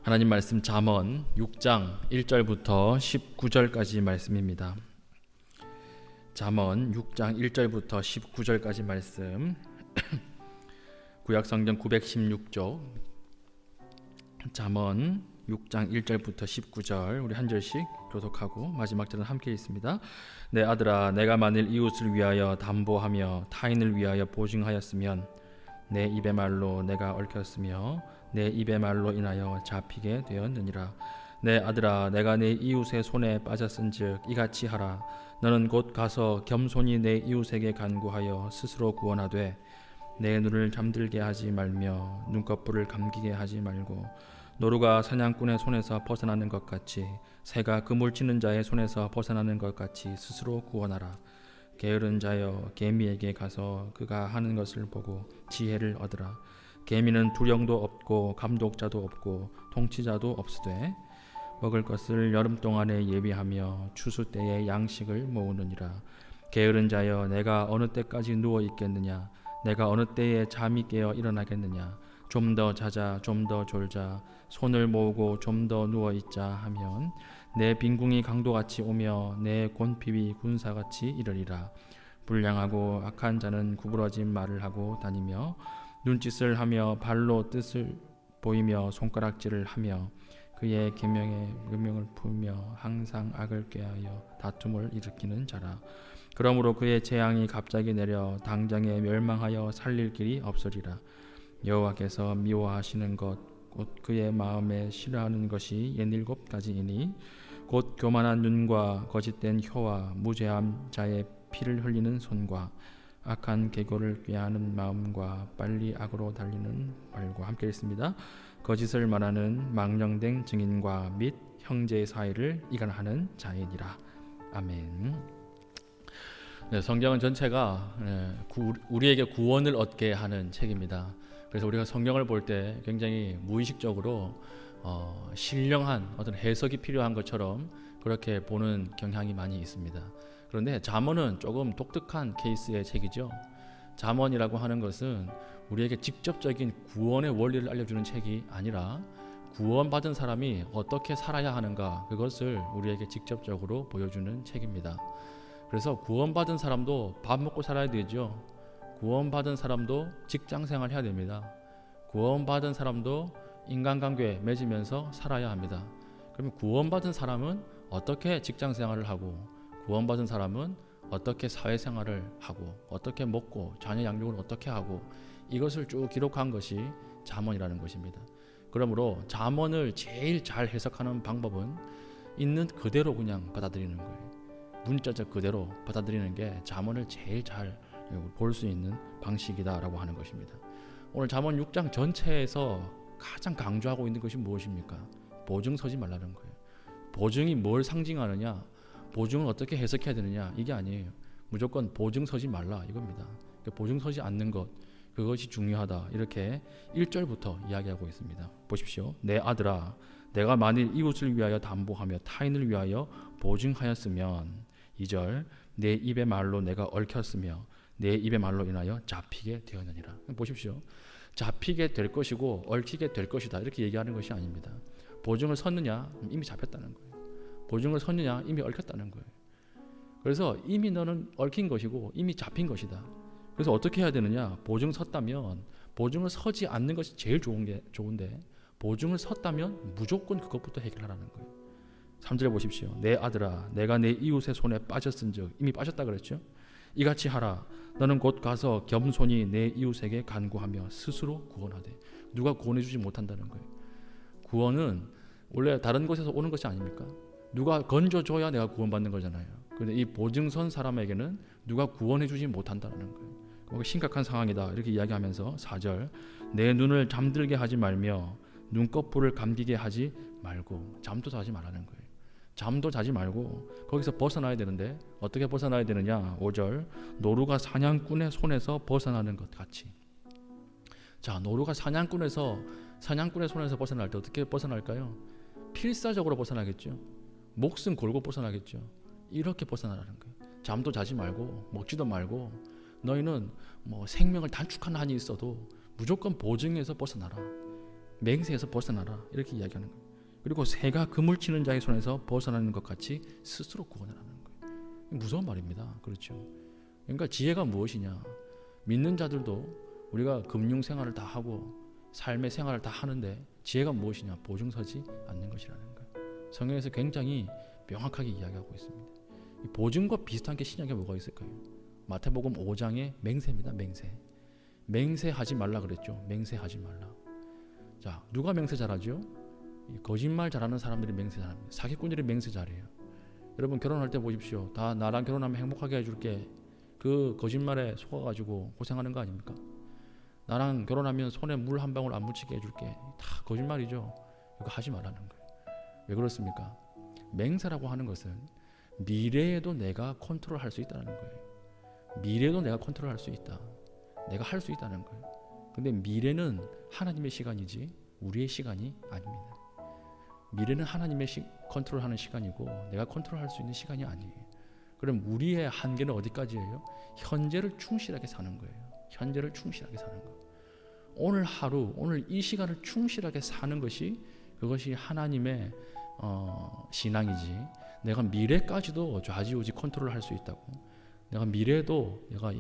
하나님 말씀 잠언 6장 1절부터 19절까지 말씀입니다. 잠언 6장 1절부터 19절까지 말씀 구약성경 916쪽 잠언 6장 1절부터 19절 우리 한 절씩 교독하고 마지막 절은 함께 있습니다. 내 아들아, 내가 만일 이웃을 위하여 담보하며 타인을 위하여 보증하였으면 내 입의 말로 내가 얽혔으며 내 입의 말로 인하여 잡히게 되었느니라. 내 아들아, 내가 내 이웃의 손에 빠졌은즉 이같이 하라. 너는 곧 가서 겸손히 내 이웃에게 간구하여 스스로 구원하되 내 눈을 잠들게 하지 말며 눈꺼풀을 감기게 하지 말고 노루가 사냥꾼의 손에서 벗어나는 것 같이 새가 그물 치는 자의 손에서 벗어나는 것 같이 스스로 구원하라. 게으른 자여, 개미에게 가서 그가 하는 것을 보고 지혜를 얻으라. 개미는 두령도 없고 감독자도 없고 통치자도 없으되 먹을 것을 여름 동안에 예비하며 추수 때에 양식을 모으느니라. 게으른 자여, 내가 어느 때까지 누워 있겠느냐? 내가 어느 때에 잠이 깨어 일어나겠느냐? 좀 더 자자, 좀 더 졸자, 손을 모으고 좀 더 누워 있자 하면 내 빈궁이 강도같이 오며 내 곤핍이 군사같이 이르리라. 불량하고 악한 자는 구부러진 말을 하고 다니며 눈짓을 하며 발로 뜻을 보이며 손가락질을 하며 그의 계명에 음명을 풀며 항상 악을 꾀하여 다툼을 일으키는 자라. 그러므로 그의 재앙이 갑자기 내려 당장에 멸망하여 살릴 길이 없으리라. 여호와께서 미워하시는 것 곧 그의 마음에 싫어하는 것이 67가지이니 곧 교만한 눈과 거짓된 혀와 무죄함 자의 피를 흘리는 손과 악한 계교를 꾀하는 마음과 빨리 악으로 달리는 발과 함께 읽습니다. 거짓을 말하는 망령된 증인과 및 형제의 사이를 이간하는 자이니라. 아멘. 네, 성경은 전체가 우리에게 구원을 얻게 하는 책입니다. 그래서 우리가 성경을 볼 때 굉장히 무의식적으로 신령한 어떤 해석이 필요한 것처럼 그렇게 보는 경향이 많이 있습니다. 그런데 잠언은 조금 독특한 케이스의 책이죠. 잠언이라고 하는 것은 우리에게 직접적인 구원의 원리를 알려주는 책이 아니라 구원받은 사람이 어떻게 살아야 하는가, 그것을 우리에게 직접적으로 보여주는 책입니다. 그래서 구원받은 사람도 밥 먹고 살아야 되죠. 구원받은 사람도 직장생활 해야 됩니다. 구원받은 사람도 인간관계 맺으면서 살아야 합니다. 그러면 구원받은 사람은 어떻게 직장생활을 하고, 구원받은 사람은 어떻게 사회생활을 하고, 어떻게 먹고 자녀 양육을 어떻게 하고, 이것을 쭉 기록한 것이 잠언이라는 것입니다. 그러므로 잠언을 제일 잘 해석하는 방법은 있는 그대로 그냥 받아들이는 거예요. 문자적 그대로 받아들이는 게 잠언을 제일 잘 볼 수 있는 방식이다라고 하는 것입니다. 오늘 잠언 6장 전체에서 가장 강조하고 있는 것이 무엇입니까? 보증 서지 말라는 거예요. 보증이 뭘 상징하느냐, 보증을 어떻게 해석해야 되느냐, 이게 아니에요. 무조건 보증 서지 말라 이겁니다. 보증 서지 않는 것, 그것이 중요하다, 이렇게 1절부터 이야기하고 있습니다. 보십시오. 내 아들아, 내가 만일 이웃을 위하여 담보하며 타인을 위하여 보증하였으면, 2절, 내 입의 말로 내가 얽혔으며 내 입의 말로 인하여 잡히게 되었느니라. 보십시오. 잡히게 될 것이고 얽히게 될 것이다, 이렇게 얘기하는 것이 아닙니다. 보증을 섰느냐? 이미 잡혔다는 거예요. 보증을 섰느냐? 이미 얽혔다는 거예요. 그래서 이미 너는 얽힌 것이고 이미 잡힌 것이다. 그래서 어떻게 해야 되느냐? 보증 섰다면, 보증을 서지 않는 것이 제일 좋은데 보증을 섰다면 무조건 그것부터 해결하라는 거예요. 3절에 보십시오. 내 아들아, 내가 내 이웃의 손에 빠졌은즉, 이미 빠졌다 그랬죠. 이같이 하라. 너는 곧 가서 겸손히 내 이웃에게 간구하며 스스로 구원하되. 누가 구원해주지 못한다는 거예요. 구원은 원래 다른 곳에서 오는 것이 아닙니까? 누가 건져줘야 내가 구원받는 거잖아요. 그런데 이 보증선 사람에게는 누가 구원해주지 못한다는 거예요. 심각한 상황이다, 이렇게 이야기하면서 4절, 내 눈을 잠들게 하지 말며 눈꺼풀을 감기게 하지 말고. 잠도 자지 말라는 거예요. 잠도 자지 말고 거기서 벗어나야 되는데 어떻게 벗어나야 되느냐? 5절, 노루가 사냥꾼의 손에서 벗어나는 것 같이. 자, 노루가 사냥꾼의 손에서 벗어날 때 어떻게 벗어날까요? 필사적으로 벗어나겠죠. 목숨 걸고 벗어나겠죠. 이렇게 벗어나라는 거예요. 잠도 자지 말고 먹지도 말고 너희는 생명을 단축한 한이 있어도 무조건 보증에서 벗어나라. 맹세에서 벗어나라 이렇게 이야기하는 거예요. 그리고 새가 그물 치는 자의 손에서 벗어나는 것 같이 스스로 구원하라는 거예요. 무서운 말입니다. 그렇죠. 그러니까 지혜가 무엇이냐? 믿는 자들도 우리가 금융 생활을 다 하고 삶의 생활을 다 하는데 지혜가 무엇이냐? 보증서지 않는 것이라는 거예요. 성경에서 굉장히 명확하게 이야기하고 있습니다. 이 보증과 비슷한 게 신약에 뭐가 있을까요? 마태복음 5장의 맹세입니다. 맹세하지 말라 그랬죠. 맹세하지 말라. 자, 누가 맹세 잘하죠? 거짓말 잘하는 사람들이 맹세 잘합니다. 사기꾼들이 맹세 잘해요. 여러분 결혼할 때 보십시오. 다 나랑 결혼하면 행복하게 해줄게. 그 거짓말에 속아가지고 고생하는 거 아닙니까? 나랑 결혼하면 손에 물 한 방울 안 묻히게 해줄게. 다 거짓말이죠. 이거 하지 말라는 거예요. 왜 그렇습니까? 맹세라고 하는 것은 미래에도 내가 컨트롤할 수 있다는 거예요. 미래도 내가 컨트롤할 수 있다. 내가 할 수 있다는 거예요. 근데 미래는 하나님의 시간이지 우리의 시간이 아닙니다. 미래는 하나님의 컨트롤하는 시간이고 내가 컨트롤할 수 있는 시간이 아니에요. 그럼 우리의 한계는 어디까지예요? 현재를 충실하게 사는 거예요. 현재를 충실하게 사는 거. 오늘 하루, 오늘 이 시간을 충실하게 사는 것이 그것이 하나님의 신앙이지. 내가 미래까지도 좌지우지 컨트롤할 수 있다고. 내가 미래도 내가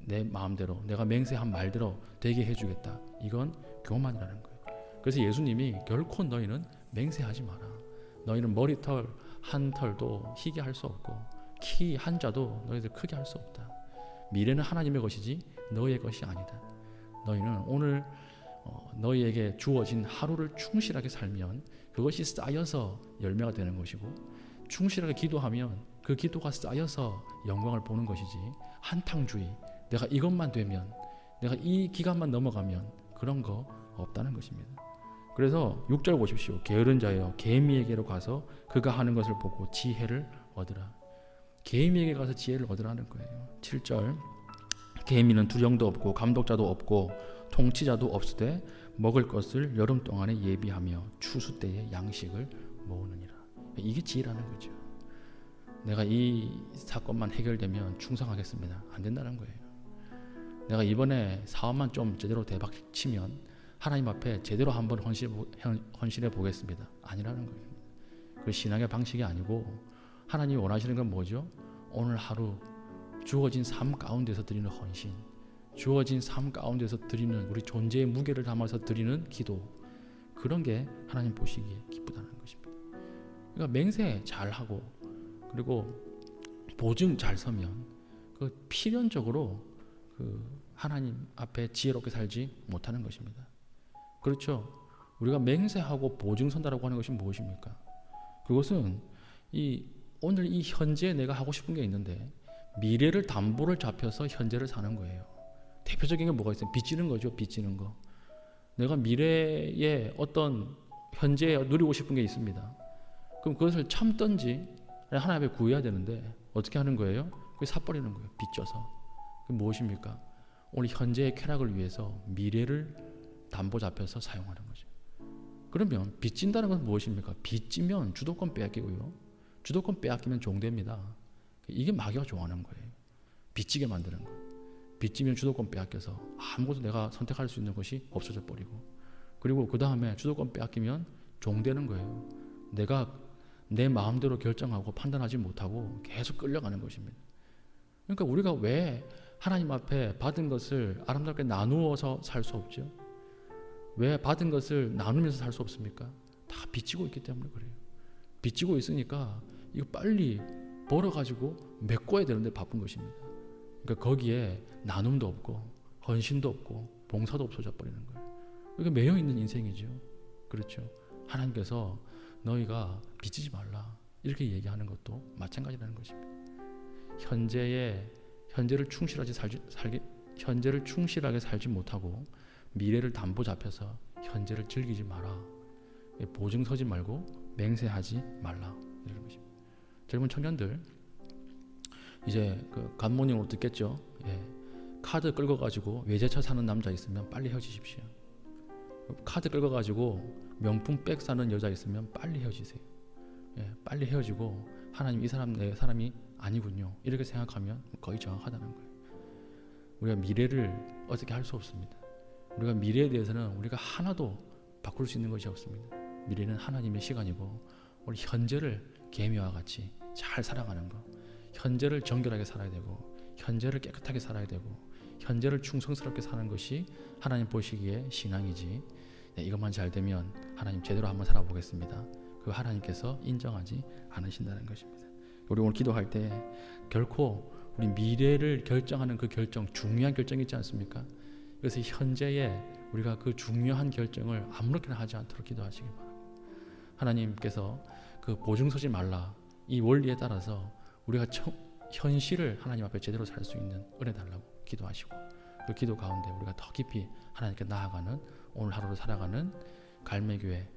내 마음대로 내가 맹세한 말대로 되게 해주겠다. 이건 교만이라는 거예요. 그래서 예수님이 결코 너희는 맹세하지 마라. 너희는 머리털 한 털도 희게 할 수 없고 키 한 자도 너희들 크게 할 수 없다. 미래는 하나님의 것이지 너희의 것이 아니다. 너희는 오늘 너희에게 주어진 하루를 충실하게 살면 그것이 쌓여서 열매가 되는 것이고 충실하게 기도하면 그 기도가 쌓여서 영광을 보는 것이지 한탕주의 내가 이것만 되면 내가 이 기간만 넘어가면 그런 거 없다는 것입니다. 그래서 6절 보십시오. 게으른 자여 개미에게로 가서 그가 하는 것을 보고 지혜를 얻으라. 개미에게 가서 지혜를 얻으라는 거예요. 7절 개미는 두령도 없고 감독자도 없고 통치자도 없으되 먹을 것을 여름 동안에 예비하며 추수 때에 양식을 모으느니라. 이게 지혜라는 거죠. 내가 이 사건만 해결되면 충성하겠습니다. 안 된다는 거예요. 내가 이번에 사업만 좀 제대로 대박 치면 하나님 앞에 제대로 한번 헌신해 보겠습니다. 아니라는 거예요. 그 신앙의 방식이 아니고 하나님이 원하시는 건 뭐죠? 오늘 하루 주어진 삶 가운데서 드리는 헌신, 주어진 삶 가운데서 드리는 우리 존재의 무게를 담아서 드리는 기도, 그런 게 하나님 보시기에 기쁘다는 것입니다. 그러니까 맹세 잘하고 그리고 보증 잘 서면 그 필연적으로 그 하나님 앞에 지혜롭게 살지 못하는 것입니다. 그렇죠? 우리가 맹세하고 보증 선다라고 하는 것이 무엇입니까? 그것은 오늘 이 현재에 내가 하고 싶은 게 있는데 미래를 담보를 잡혀서 현재를 사는 거예요. 대표적인 게 뭐가 있어요? 빚지는 거죠. 빚지는 거. 내가 미래에 어떤 현재에 누리고 싶은 게 있습니다. 그럼 그것을 참든지 하나님 앞에 구해야 되는데 어떻게 하는 거예요? 그게 사버리는 거예요. 빚져서. 그게 무엇입니까? 오늘 현재의 쾌락을 위해서 미래를 담보 잡혀서 사용하는 거죠. 그러면 빚진다는 것은 무엇입니까? 빚지면 주도권 빼앗기고요. 주도권 빼앗기면 종됩니다. 이게 마귀가 좋아하는 거예요. 빚지게 만드는 거예요. 빚지면 주도권 빼앗겨서 아무것도 내가 선택할 수 있는 것이 없어져 버리고, 그리고 그 다음에 주도권 빼앗기면 종되는 거예요. 내가 내 마음대로 결정하고 판단하지 못하고 계속 끌려가는 것입니다. 그러니까 우리가 왜 하나님 앞에 받은 것을 아름답게 나누어서 살 수 없죠? 왜 받은 것을 나누면서 살 수 없습니까? 다 빚지고 있기 때문에 그래요. 빚지고 있으니까 이거 빨리 벌어가지고 메꿔야 되는데 바쁜 것입니다. 그러니까 거기에 나눔도 없고 헌신도 없고 봉사도 없어져 버리는 거예요. 이게 매여 있는 인생이죠. 그렇죠. 하나님께서 너희가 빚지지 말라 이렇게 얘기하는 것도 마찬가지라는 것입니다. 현재를 충실하게 살지 못하고 미래를 담보 잡혀서 현재를 즐기지 마라. 보증 서지 말고 맹세하지 말라 이런 것입니다. 젊은 청년들 이제 그 갓모닝으로 듣겠죠. 예. 카드 끌고 가지고 외제차 사는 남자 있으면 빨리 헤어지십시오. 카드 끌고 가지고 명품 백 사는 여자 있으면 빨리 헤어지세요. 예. 빨리 헤어지고 하나님 이 사람 내 사람이 아니군요 이렇게 생각하면 거의 정확하다는 거예요. 우리가 미래를 어떻게 할 수 없습니다. 우리가 미래에 대해서는 우리가 하나도 바꿀 수 있는 것이 없습니다. 미래는 하나님의 시간이고 우리 현재를 개미와 같이 잘 살아가는 것, 현재를 정결하게 살아야 되고 현재를 깨끗하게 살아야 되고 현재를 충성스럽게 사는 것이 하나님 보시기에 신앙이지. 네, 이것만 잘 되면 하나님 제대로 한번 살아보겠습니다. 그 하나님께서 인정하지 않으신다는 것입니다. 우리 오늘 기도할 때 결코 우리 미래를 결정하는 그 결정, 중요한 결정이 있지 않습니까? 그래서 현재에 우리가 그 중요한 결정을 아무렇게나 하지 않도록 기도하시기 바랍니다. 하나님께서 그 보증 서지 말라 이 원리에 따라서 우리가 현실을 하나님 앞에 제대로 살 수 있는 은혜 달라고 기도하시고 그 기도 가운데 우리가 더 깊이 하나님께 나아가는 오늘 하루를 살아가는 갈매교회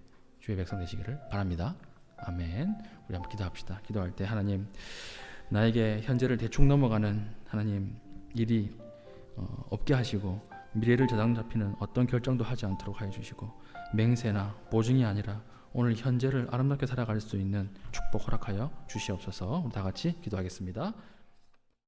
주의 백성 되시기를 바랍니다. 아멘. 우리 한번 기도합시다. 기도할 때 하나님, 나에게 현재를 대충 넘어가는 하나님 일이 없게 하시고 미래를 저당 잡히는 어떤 결정도 하지 않도록 하여 주시고 맹세나 보증이 아니라 오늘 현재를 아름답게 살아갈 수 있는 축복 허락하여 주시옵소서. 우리 다 같이 기도하겠습니다.